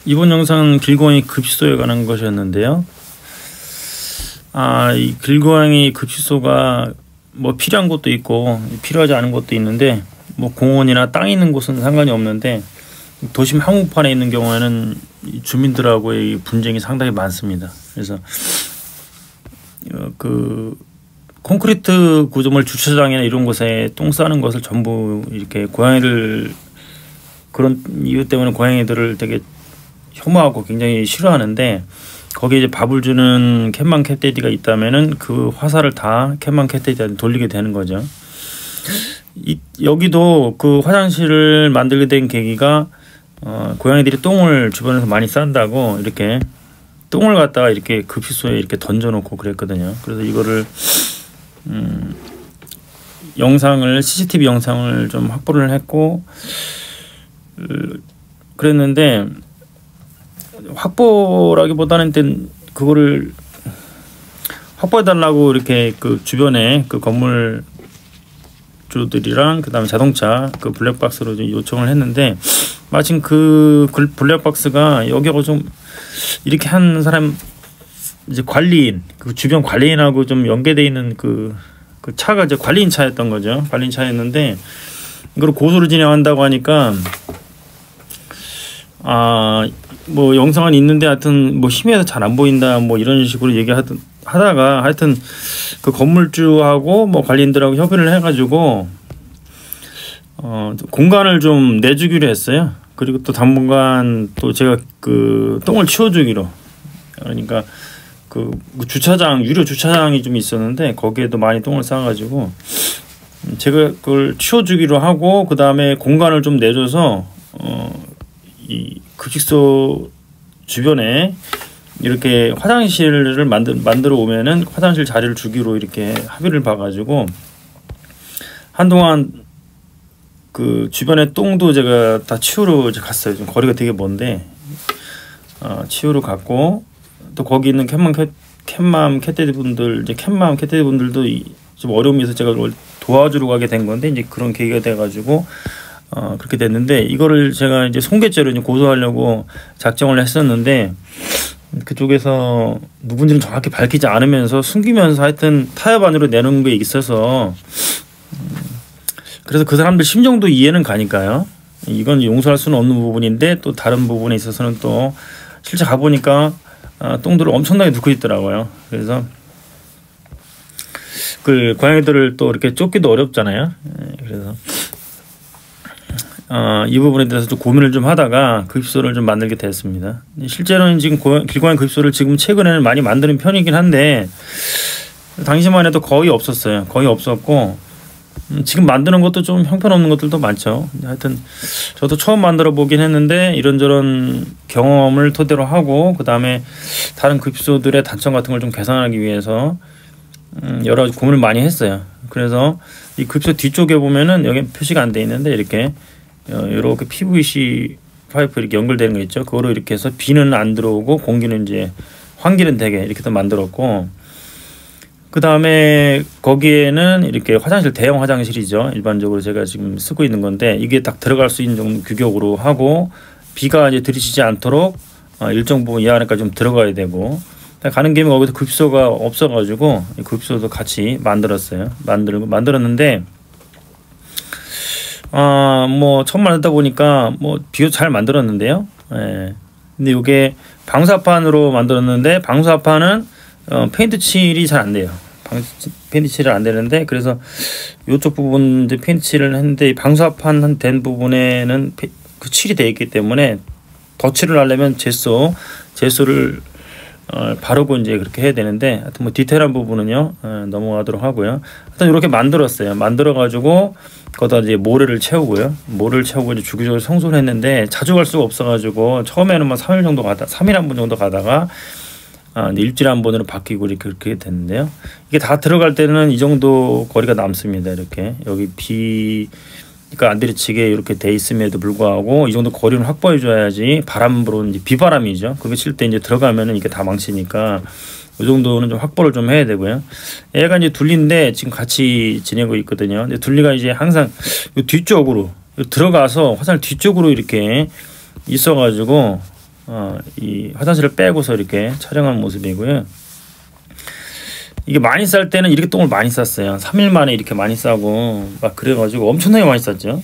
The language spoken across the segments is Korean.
이번 영상은 길고양이 급식소에 관한 것이었는데요. 이 길고양이 급식소가 뭐 필요한 곳도 있고 필요하지 않은 곳도 있는데, 뭐 공원이나 땅 있는 곳은 상관이 없는데 도심 한복판에 있는 경우에는 주민들하고의 분쟁이 상당히 많습니다. 그래서 그 콘크리트 구조물 주차장이나 이런 곳에 똥 싸는 것을 전부 이렇게 고양이들, 그런 이유 때문에 고양이들을 되게 혐오하고 굉장히 싫어하는데, 거기에 이제 밥을 주는 캣맘 캣데디가 있다면은 그 화살을 다 캣맘 캣데디한테 돌리게 되는 거죠. 여기도 그 화장실을 만들게 된 계기가 고양이들이 똥을 주변에서 많이 싼다고 이렇게 똥을 갖다가 이렇게 급식소에 이렇게 던져놓고 그랬거든요. 그래서 이거를 영상을, CCTV 영상을 좀 확보를 했고 그랬는데, 확보라기보다는 그거를 확보해달라고 이렇게 그 주변에 그 건물주들이랑 그다음에 자동차 그 블랙박스로 좀 요청을 했는데, 마침 그 블랙박스가 여기하고 좀 이렇게 한 사람, 이제 관리인, 그 주변 관리인하고 좀 연계돼 있는 그 차가 이제 관리인 차였던 거죠. 관리인 차였는데 이걸 고소를 진행한다고 하니까 뭐 영상은 있는데 하여튼 뭐 희미해서 잘 안 보인다 뭐 이런 식으로 얘기하다가 하여튼 그 건물주하고 뭐 관리인들하고 협의를 해가지고 공간을 좀 내주기로 했어요. 그리고 또 당분간 또 제가 그 똥을 치워주기로, 그러니까 그 주차장, 유료 주차장이 좀 있었는데 거기에도 많이 똥을 싸가지고 제가 그걸 치워주기로 하고, 그 다음에 공간을 좀 내줘서 이 급식소 주변에 이렇게 화장실을 만들어 오면은 화장실 자리를 주기로 이렇게 합의를 봐가지고, 한동안 그 주변에 똥도 제가 다 치우러 이제 갔어요. 좀 거리가 되게 먼데 치우러 갔고, 또 거기 있는 캣맘 캣데디 분들, 이제 캣맘 캣데디 분들도 좀 어려움이 있어서 제가 도와주러 가게 된 건데, 이제 그런 계기가 돼가지고 그렇게 됐는데, 이거를 제가 이제 손괴죄로 이제 고소하려고 작정을 했었는데, 그쪽에서 누군지는 정확히 밝히지 않으면서 숨기면서 하여튼 타협 안으로 내놓은 게 있어서, 그래서 그 사람들 심정도 이해는 가니까요. 이건 용서할 수는 없는 부분인데, 또 다른 부분에 있어서는 또 실제 가보니까 똥들을 엄청나게 넣고 있더라고요. 그래서 그 고양이들을 또 이렇게 쫓기도 어렵잖아요. 그래서 이 부분에 대해서 좀 고민을 좀 하다가 급식소를 좀 만들게 됐습니다. 실제로는 지금 길고양이 급식소를 지금 최근에는 많이 만드는 편이긴 한데, 당시만 해도 거의 없었어요. 거의 없었고, 지금 만드는 것도 좀 형편없는 것들도 많죠. 하여튼 저도 처음 만들어 보긴 했는데, 이런저런 경험을 토대로 하고 그 다음에 다른 급식소들의 단점 같은 걸 좀 개선하기 위해서 여러 가지 고민을 많이 했어요. 그래서 이 급식소 뒤쪽에 보면은 여기 표시가 안 돼 있는데, 이렇게 PVC 파이프 이렇게 연결되는 거 있죠. 그거로 이렇게 해서 비는 안 들어오고 공기는 이제 환기는 되게 이렇게 또 만들었고, 그 다음에 거기에는 이렇게 화장실, 대형 화장실이죠. 일반적으로 제가 지금 쓰고 있는 건데, 이게 딱 들어갈 수 있는 정도 규격으로 하고, 비가 이제 들이치지 않도록 일정 부분 이 안에까지 좀 들어가야 되고, 가는 김에 거기서 급식소가 없어가지고 급식소도 같이 만들었어요. 만들었는데 뭐 처음 만들다 보니까 뭐 비교 잘 만들었는데요. 예. 근데 이게 방사판으로 만들었는데, 방사판은 페인트 칠이 잘 안 돼요. 페인트 칠이 안 되는데, 그래서 이쪽 부분 이제 페인트 칠을 했는데, 방사판 된 부분에는 그 칠이 되어 있기 때문에 덧칠을 하려면 제소를 바르고 이제 그렇게 해야 되는데, 하여튼 뭐 디테일한 부분은요 넘어가도록 하고요. 하여튼 이렇게 만들었어요. 만들어 가지고 거기다 이제 모래를 채우고요. 모래를 채우고 이제 주기적으로 청소를 했는데, 자주 갈 수가 없어가지고 처음에는 뭐 3일 정도 가다, 3일 한 번 정도 가다가 일주일에 한 번으로 바뀌고 이렇게 그렇게 됐는데요. 이게 다 들어갈 때는 이 정도 거리가 남습니다. 이렇게 여기 비가 안 들이치게 이렇게 돼 있음에도 불구하고 이 정도 거리는 확보해 줘야지, 바람 불어오는 이제 비바람이죠. 그게 칠 때 이제 들어가면은 이게 다 망치니까 이 정도는 좀 확보를 좀 해야 되고요. 얘가 이제 둘리인데 지금 같이 지내고 있거든요. 근데 둘리가 이제 항상 이 뒤쪽으로 들어가서 화살 뒤쪽으로 이렇게 있어가지고 이 화장실을 빼고서 이렇게 촬영한 모습이고요. 이게 많이 쌀 때는 이렇게 똥을 많이 쌌어요. 3일 만에 이렇게 많이 싸고 막 그래가지고 엄청나게 많이 쌌죠.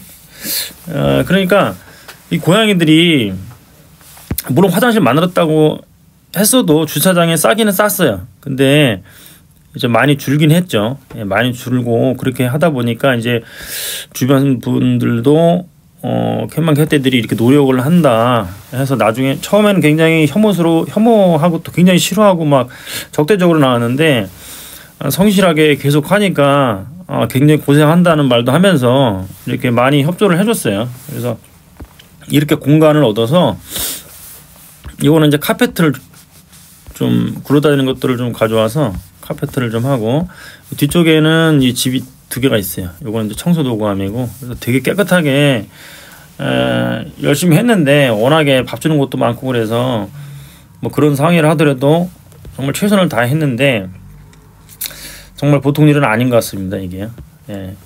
그러니까 이 고양이들이 물론 화장실 만들었다고 했어도 주차장에 싸기는 쌌어요. 근데 이제 많이 줄긴 했죠. 많이 줄고 그렇게 하다 보니까 이제 주변 분들도 캔방 캣떼들이 이렇게 노력을 한다 해서 나중에 처음에는 굉장히 혐오하고 또 굉장히 싫어하고 막 적대적으로 나왔는데 성실하게 계속 하니까 굉장히 고생한다는 말도 하면서 이렇게 많이 협조를 해줬어요. 그래서 이렇게 공간을 얻어서 이거는 이제 카페트를 좀 굴러다니는 것들을 좀 가져와서 카페트를 좀 하고 뒤쪽에는 이 집이 2개가 있어요. 요거는 이제 청소 도구함이고 그래서 되게 깨끗하게 열심히 했는데 워낙에 밥 주는 것도 많고 그래서 뭐 그런 상황이라 하더라도 정말 최선을 다했는데 정말 보통 일은 아닌 것 같습니다. 이게. 예.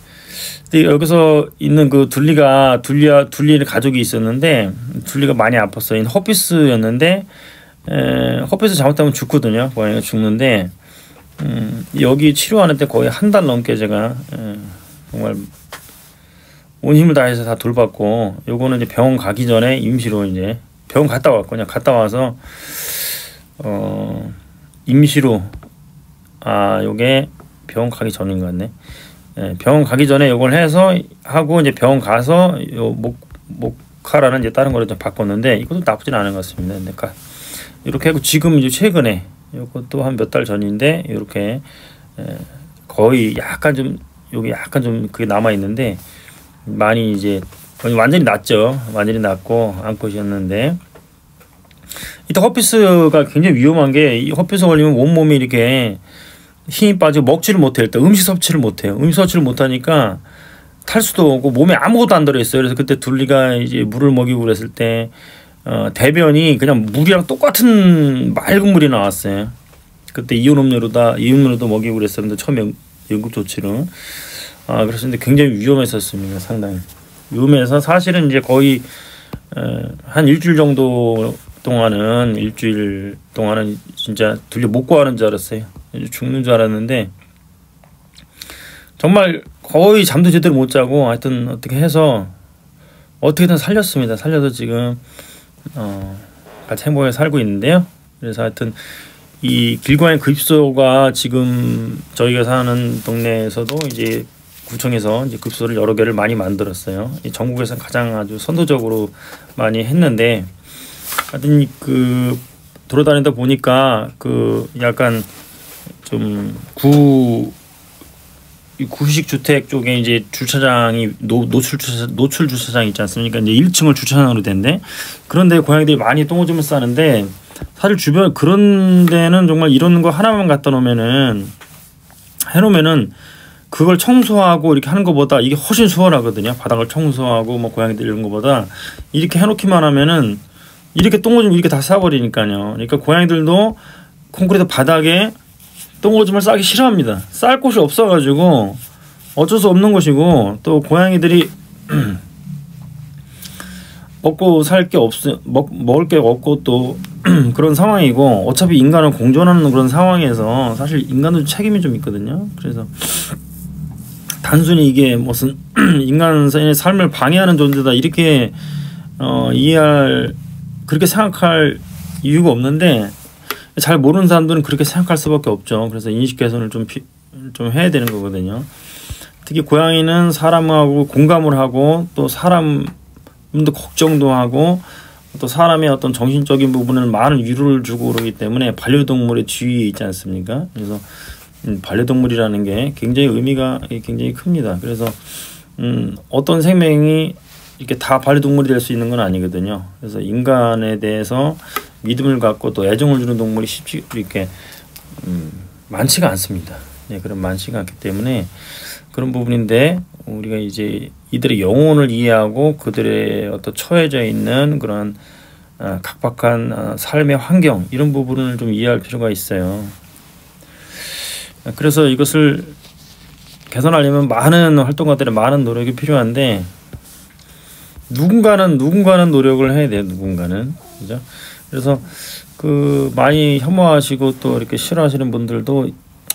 근데 여기서 있는 그 둘리 가족이 있었는데 둘리가 많이 아팠어요. 허피스였는데 허피스 잘못하면 죽거든요. 고양이가 죽는데 여기 치료하는데 거의 1달 넘게 제가 정말 온 힘을 다해서 다 돌봤고 요거는 이제 병원 가기 전에 임시로 이제 병원 갔다 왔거든요. 갔다 와서 임시로 요게 병원 가기 전인 것 같네. 병원 가기 전에 요걸 해서 하고 이제 병원 가서 요 모카라는 이제 다른 거를 좀 바꿨는데 이것도 나쁘진 않은 것 같습니다. 그러니까 이렇게 하고 지금 이제 최근에 이것도 한 몇 달 전인데 이렇게 거의 약간 좀 여기 약간 좀 그게 남아 있는데 많이 이제 완전히 낫죠. 완전히 낫고 암컷이었는데 이때 허피스가 굉장히 위험한 게 이 허피스 걸리면 온몸이 이렇게 힘이 빠지고 먹지를 못해요. 일단 음식 섭취를 못해요. 음식 섭취를 못하니까 탈수도 오고 몸에 아무것도 안 들어있어요. 그래서 그때 둘리가 이제 물을 먹이고 그랬을 때 대변이 그냥 물이랑 똑같은 맑은 물이 나왔어요. 그때 이온 음료도 먹이고 그랬었는데 처음에 응급조치로 그랬었는데 굉장히 위험했었습니다. 상당히 위험해서 사실은 이제 거의 한 일주일 동안은 진짜 둘리 못 구하는 줄 알았어요. 죽는 줄 알았는데 정말 거의 잠도 제대로 못 자고 하여튼 어떻게 해서 어떻게든 살렸습니다. 살려서 지금 같이 행복하게 살고 있는데요. 그래서 하여튼 이 길고양이 급소가 지금 저희가 사는 동네에서도 이제 구청에서 이제 급소를 여러 개를 많이 만들었어요. 전국에서 가장 아주 선도적으로 많이 했는데 하여튼 그 돌아다니다 보니까 그 약간 좀 구식 주택 쪽에 이제 주차장이 노출 주차장 있지 않습니까? 이제 1층을 주차장으로 된데 그런데 고양이들이 많이 똥오줌을 싸는데 사실 주변 그런 데는 정말 이런 거 하나만 갖다 놓으면은 해놓으면은 그걸 청소하고 이렇게 하는 것보다 이게 훨씬 수월하거든요. 바닥을 청소하고 뭐 고양이들 이런 것보다 이렇게 해놓기만 하면은 이렇게 똥오줌 이렇게 다 싸버리니까요. 그러니까 고양이들도 콘크리트 바닥에 똥오줌을 싸기 싫어합니다. 쌀 곳이 없어가지고 어쩔 수 없는 것이고 또 고양이들이 먹고 살 게 먹을 게 없고 또 그런 상황이고 어차피 인간은 공존하는 그런 상황에서 사실 인간도 책임이 좀 있거든요. 그래서 단순히 이게 무슨 인간의 삶을 방해하는 존재다 이렇게 그렇게 생각할 이유가 없는데 잘 모르는 사람들은 그렇게 생각할 수밖에 없죠. 그래서 인식 개선을 좀 해야 되는 거거든요. 특히 고양이는 사람하고 공감을 하고 또 사람도 걱정도 하고 또 사람의 어떤 정신적인 부분을 많은 위로를 주고 그러기 때문에 반려동물의 지위에 있지 않습니까? 그래서 반려동물이라는 게 굉장히 의미가 굉장히 큽니다. 그래서 어떤 생명이 이렇게 다 반려동물이 될 수 있는 건 아니거든요. 그래서 인간에 대해서 믿음을 갖고 또 애정을 주는 동물이 쉽지 이렇게 많지가 않습니다. 네, 그런 많지가 않기 때문에 그런 부분인데 우리가 이제 이들의 영혼을 이해하고 그들의 어떤 처해져 있는 그런 각박한 삶의 환경 이런 부분을 좀 이해할 필요가 있어요. 그래서 이것을 개선하려면 많은 활동가들의 많은 노력이 필요한데 누군가는 노력을 해야 돼요. 누군가는 그죠? 그래서 그 많이 혐오하시고 또 이렇게 싫어하시는 분들도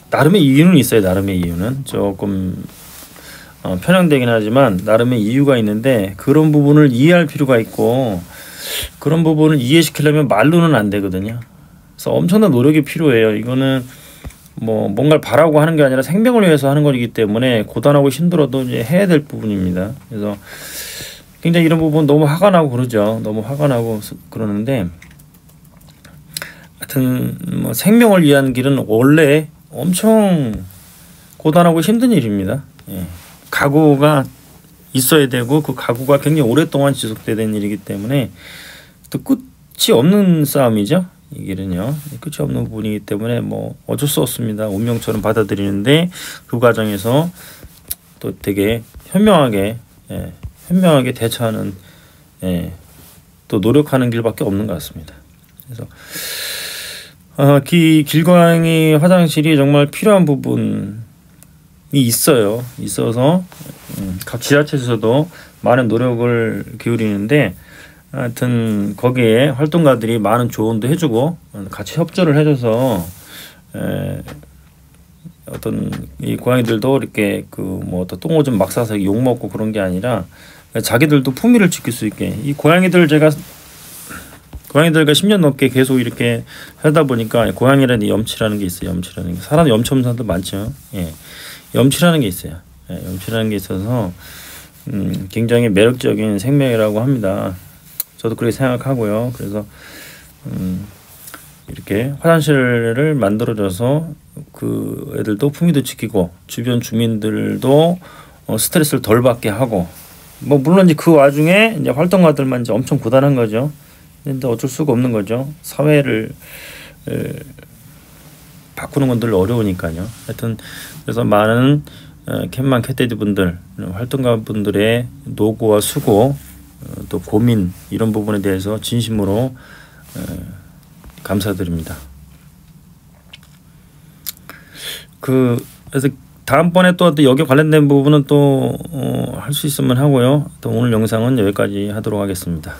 나름의 이유는 있어요. 나름의 이유는 조금 편향되긴 하지만 나름의 이유가 있는데 그런 부분을 이해할 필요가 있고 그런 부분을 이해시키려면 말로는 안 되거든요. 그래서 엄청난 노력이 필요해요. 이거는 뭐 뭔가를 바라고 하는 게 아니라 생명을 위해서 하는 거기 때문에 고단하고 힘들어도 이제 해야 될 부분입니다. 그래서 굉장히 이런 부분 너무 화가 나고 그러죠. 너무 화가 나고 그러는데 하여튼 뭐 생명을 위한 길은 원래 엄청 고단하고 힘든 일입니다. 예. 각오가 있어야 되고 그 각오가 굉장히 오랫동안 지속돼야 되는 일이기 때문에 또 끝이 없는 싸움이죠. 이 길은요. 끝이 없는 부분이기 때문에 뭐 어쩔 수 없습니다. 운명처럼 받아들이는데 그 과정에서 또 되게 현명하게 대처하는 또 노력하는 길밖에 없는 것 같습니다. 그래서 길고양이 화장실이 정말 필요한 부분이 있어서 각 지자체에서도 많은 노력을 기울이는데 하여튼 거기에 활동가들이 많은 조언도 해주고 같이 협조를 해줘서 어떤 이 고양이들도 이렇게 그 뭐 어떤 똥오줌 막 싸서 욕 먹고 그런 게 아니라 자기들도 품위를 지킬 수 있게 이 고양이들과 10년 넘게 계속 이렇게 하다 보니까 고양이라는 염치라는 게 있어요. 염치라는 게 사람 염치 없는 사람도 많죠. 염치라는 게 있어요. 염치라는 게 있어서 굉장히 매력적인 생명이라고 합니다. 저도 그렇게 생각하고요. 그래서 이렇게 화장실을 만들어줘서 그 애들도 품위도 지키고 주변 주민들도 스트레스를 덜 받게 하고 뭐 물론 이제 그 와중에 이제 활동가들만 이제 엄청 고단한 거죠. 근데 어쩔 수가 없는 거죠. 사회를 바꾸는 건 늘 어려우니까요. 하여튼 그래서 많은 캣맘 캣데디 분들 활동가 분들의 노고와 수고 또 고민 이런 부분에 대해서 진심으로 감사드립니다. 그래서 다음번에 또 여기 관련된 부분은 또 할 수 있으면 하고요. 또 오늘 영상은 여기까지 하도록 하겠습니다.